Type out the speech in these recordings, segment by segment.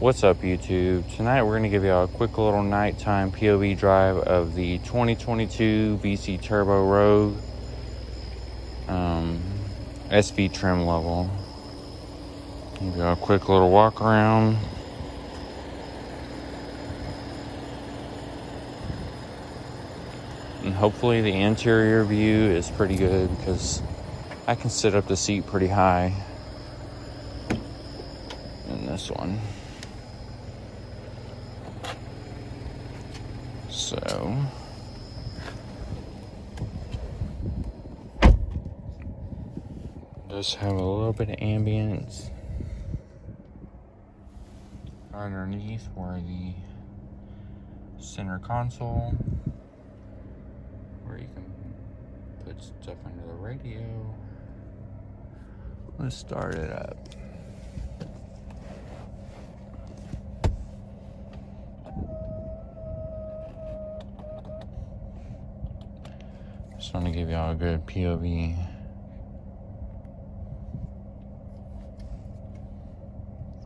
What's up, YouTube? Tonight we're going to give you a quick little nighttime POV drive of the 2022 Vc-Turbo Rogue SV trim level. Give you a quick little walk around. And hopefully the interior view is pretty good because I can sit up the seat pretty high in this one. So just have a little bit of ambience underneath where the center console, where you can put stuff under the radio. Let's start it up. Just want to give y'all a good POV.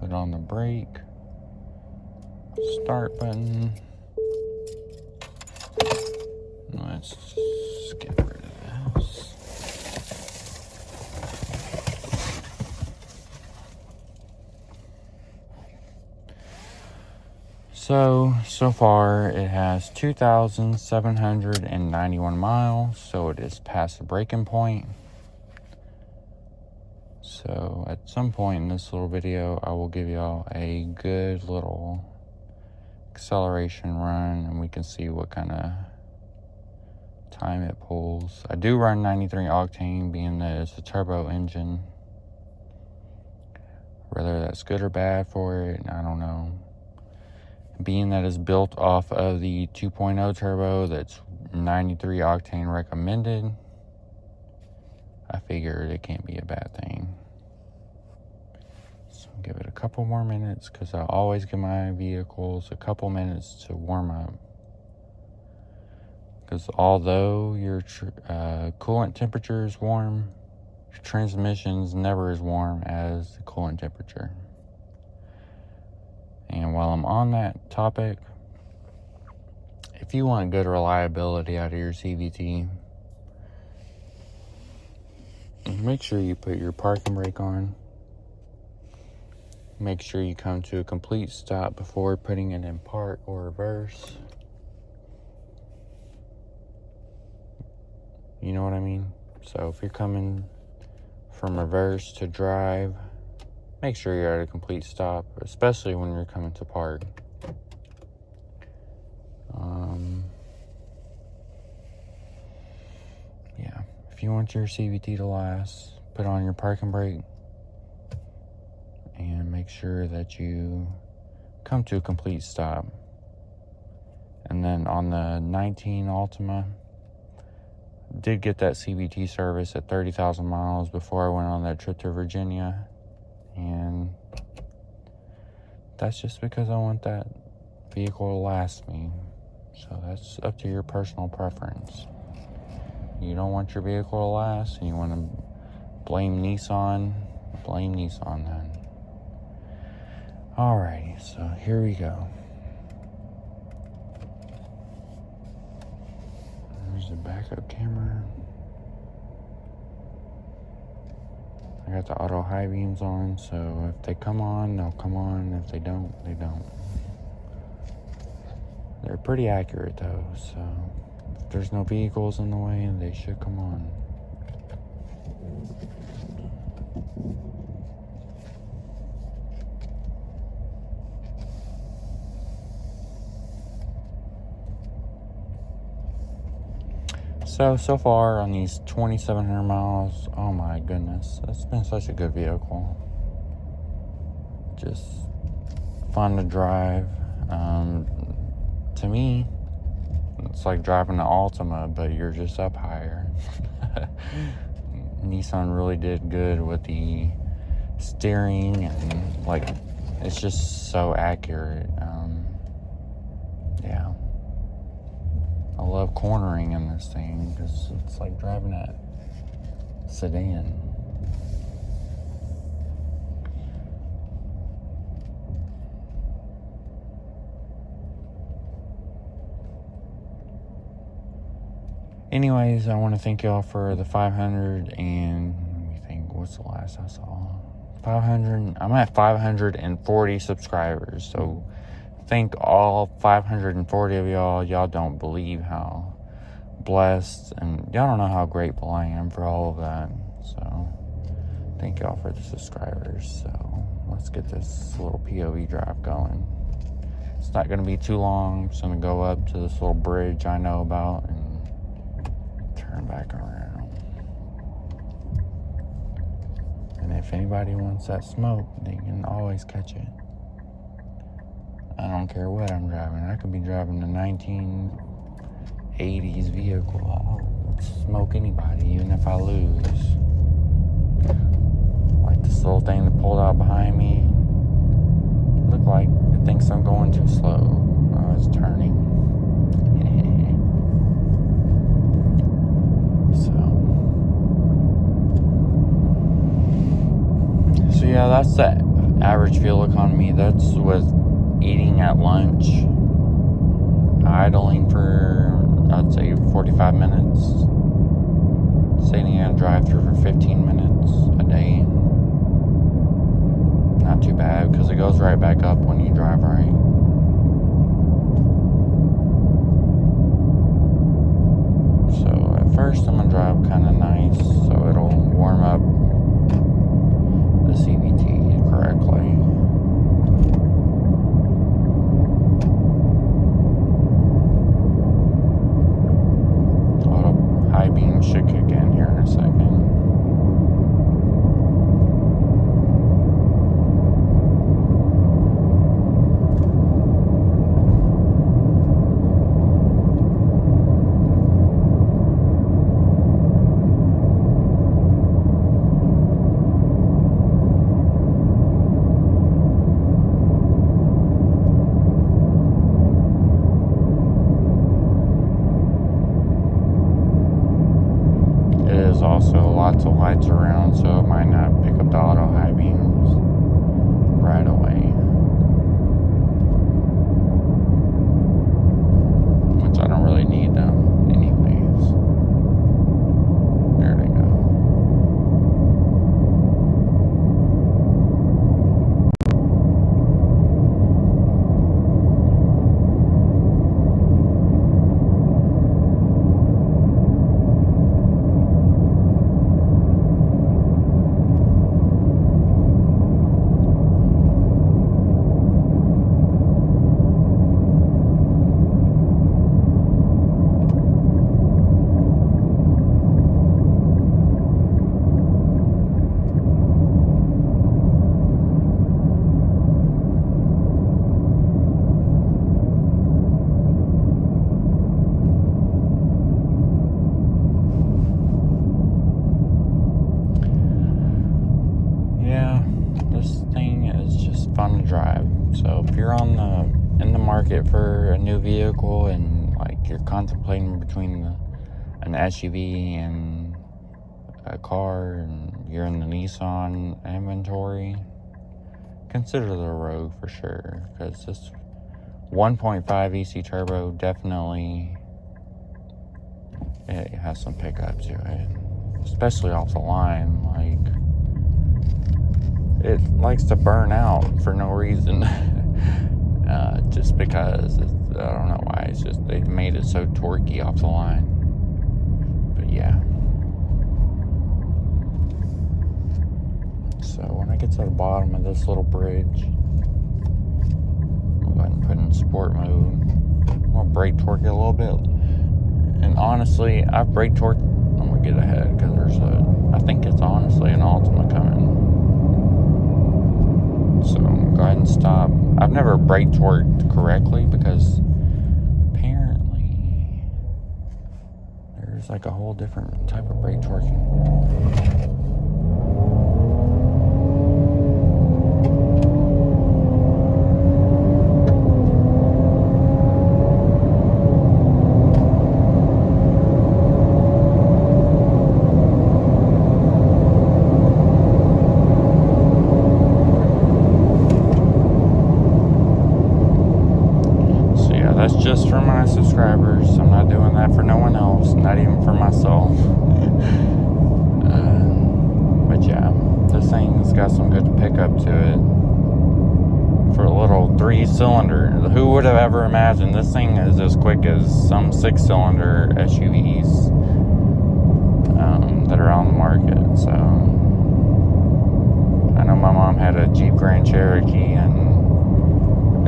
Put on the brake. Start button. Let's get rid of this. So far it has 2,791 miles, so it is past the breaking point. So at some point in this little video, I will give y'all a good little acceleration run and we can see what kind of time it pulls. I do run 93 octane, being that it's a turbo engine. Whether that's good or bad for it, I don't know. Being that it's built off of the 2.0 turbo that's 93 octane recommended, I figured it can't be a bad thing. So give it a couple more minutes because I always give my vehicles a couple minutes to warm up. Because although your coolant temperature is warm, your transmission's never as warm as the coolant temperature. And while I'm on that topic, if you want good reliability out of your CVT, make sure you put your parking brake on. Make sure you come to a complete stop before putting it in park or reverse. You know what I mean? So if you're coming from reverse to drive, make sure you're at a complete stop, especially when you're coming to park. Yeah, if you want your CVT to last, put on your parking brake and make sure that you come to a complete stop. And then on the 19 Altima, did get that CVT service at 30,000 miles before I went on that trip to Virginia. And that's just because I want that vehicle to last me. So that's up to your personal preference. You don't want your vehicle to last and you want to blame Nissan then. Alrighty, so here we go. There's the backup camera. I got the auto high beams on, so if they come on, they'll come on. If they don't, they don't. They're pretty accurate though, so if there's no vehicles in the way, they should come on. So far on these 2,700 miles, oh my goodness, that's been such a good vehicle. Just fun to drive. To me, it's like driving the Altima, but you're just up higher. Nissan really did good with the steering and like, it's just so accurate. Yeah. I love cornering in this thing because it's like driving a sedan. Anyways, I want to thank y'all for the 500 and let me think, what's the last I saw? 500. I'm at 540 subscribers. So thank all 540 of y'all. Y'all don't believe how blessed and y'all don't know how grateful I am for all of that. So thank y'all for the subscribers. So let's get this little POV drive going. It's not going to be too long. I'm just going to go up to this little bridge I know about and turn back around. And if anybody wants that smoke, they can always catch it. I don't care what I'm driving. I could be driving a 1980s vehicle. I'll smoke anybody, even if I lose. Like this little thing that pulled out behind me. Looked like it thinks I'm going too slow. Oh, it's turning. So yeah, that's the average fuel economy. That's with eating at lunch, idling for, I'd say, 45 minutes, sitting at a drive-thru for 15 minutes a day. Not too bad, because it goes right back up when you drive right. So at first I'm going to drive kind of nice, so it'll warm up the CVT correctly. Auto high beam should kick in here in a second. Also lots of lights around, so it might not pick up the auto high beams right away, which I don't really need them anyways. There they go. Fun to drive. So if you're in the market for a new vehicle and like you're contemplating between an SUV and a car and you're in the Nissan inventory, consider the Rogue for sure, because this 1.5 Vc-Turbo definitely it has some pickup to it, especially off the line. Like, it likes to burn out for no reason. Just because I don't know why. It's just they've made it so torquey off the line. But yeah. So when I get to the bottom of this little bridge, I'll go ahead and put in sport mode. I'm gonna brake torque it a little bit. And honestly, I've brake torqued. I'm gonna get ahead because I think it's honestly an Altima coming. So I'm gonna go ahead and stop. I've never brake torqued correctly because apparently there's like a whole different type of brake torquing. That's just for my subscribers. I'm not doing that for no one else, not even for myself. But yeah, this thing's got some good pickup to it. For a little 3-cylinder. Who would have ever imagined this thing is as quick as some 6-cylinder SUVs that are on the market? So I know my mom had a Jeep Grand Cherokee and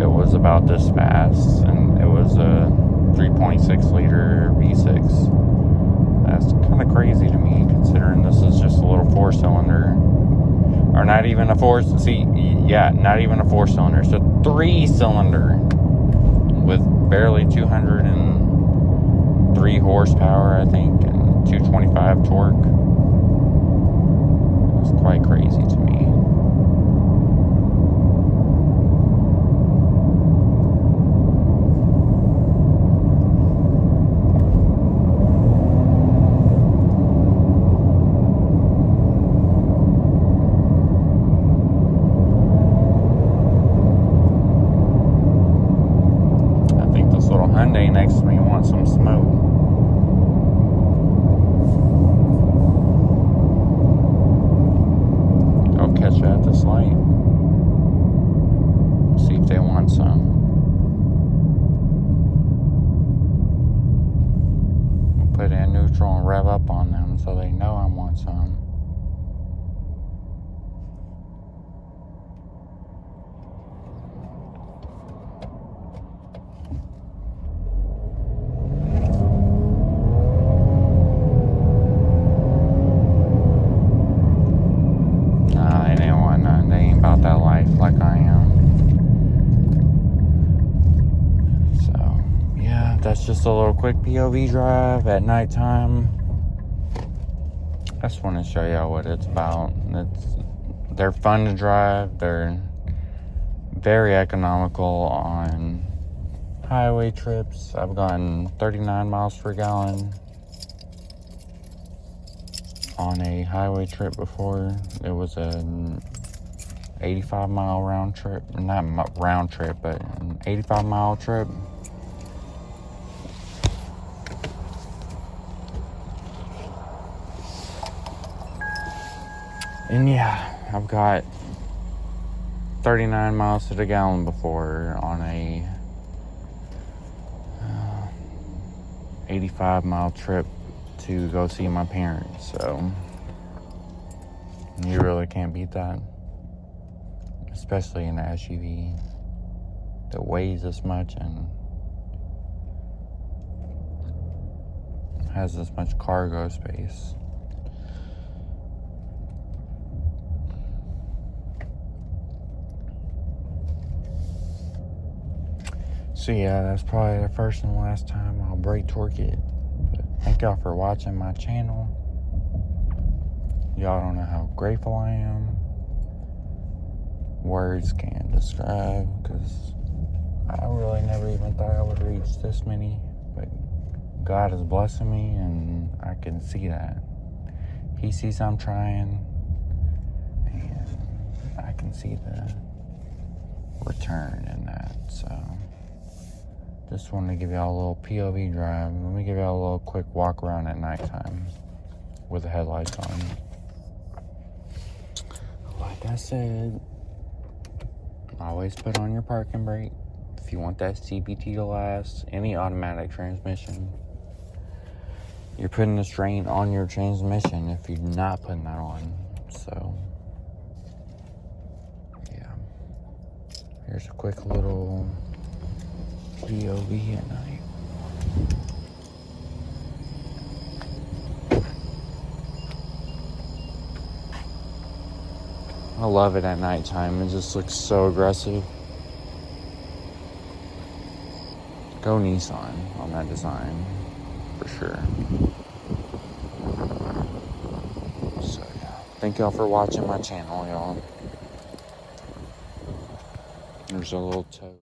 it was about this fast, and it was a 3.6 liter V6. That's kind of crazy to me, considering this is just a little 4-cylinder. Or not even a 4-cylinder. It's a 3-cylinder with barely 203 horsepower, I think, and 225 torque. It's quite crazy to me. Hyundai next to me wants some smoke. I'll catch her at this light. See if they want some. We'll put it in neutral and rev up on them so they know I want some. That life like I am. So yeah, that's just a little quick POV drive at nighttime. I just want to show y'all what it's about. They're fun to drive. They're very economical on highway trips. I've gotten 39 miles per gallon on a highway trip before. It was an 85-mile round trip. Not round trip, but an 85-mile trip. And yeah, I've got 39 miles to the gallon before on a 85-mile trip to go see my parents. So you really can't beat that. Especially in an SUV that weighs this much and has this much cargo space. So yeah, that's probably the first and last time I'll brake torque it. But thank y'all for watching my channel. Y'all don't know how grateful I am. Words can't describe, because I really never even thought I would reach this many, but God is blessing me and I can see that. He sees I'm trying and I can see the return in that. So just wanted to give y'all a little POV drive. Let me give y'all a little quick walk around at nighttime with the headlights on. Like I said, always put on your parking brake if you want that CVT to last. Any automatic transmission, you're putting a strain on your transmission if you're not putting that on. So yeah, here's a quick little POV at night. I love it at nighttime. It just looks so aggressive. Go Nissan on that design, for sure. So yeah, thank y'all for watching my channel, y'all. There's a little toe.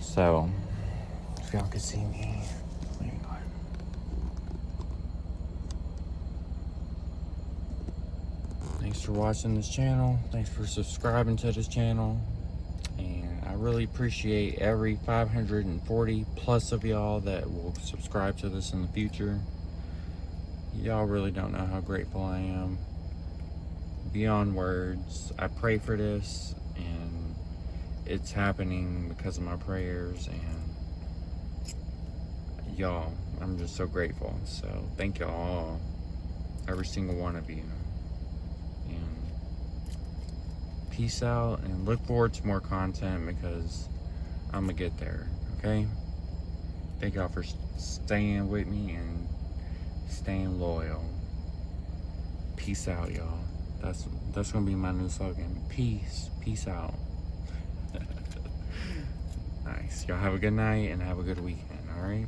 So, if y'all could see me, let me go Thanks for watching this channel. Thanks for subscribing to this channel. And I really appreciate every 540 plus of y'all that will subscribe to this in the future. Y'all really don't know how grateful I am. Beyond words. I pray for this, and it's happening because of my prayers, and y'all, I'm just so grateful. So thank y'all all, every single one of you. And peace out, and look forward to more content because I'm gonna get there. Okay, thank y'all for staying with me and staying loyal. Peace out, y'all. That's gonna be my new slogan. Peace out. Nice. Y'all have a good night and have a good weekend. All right.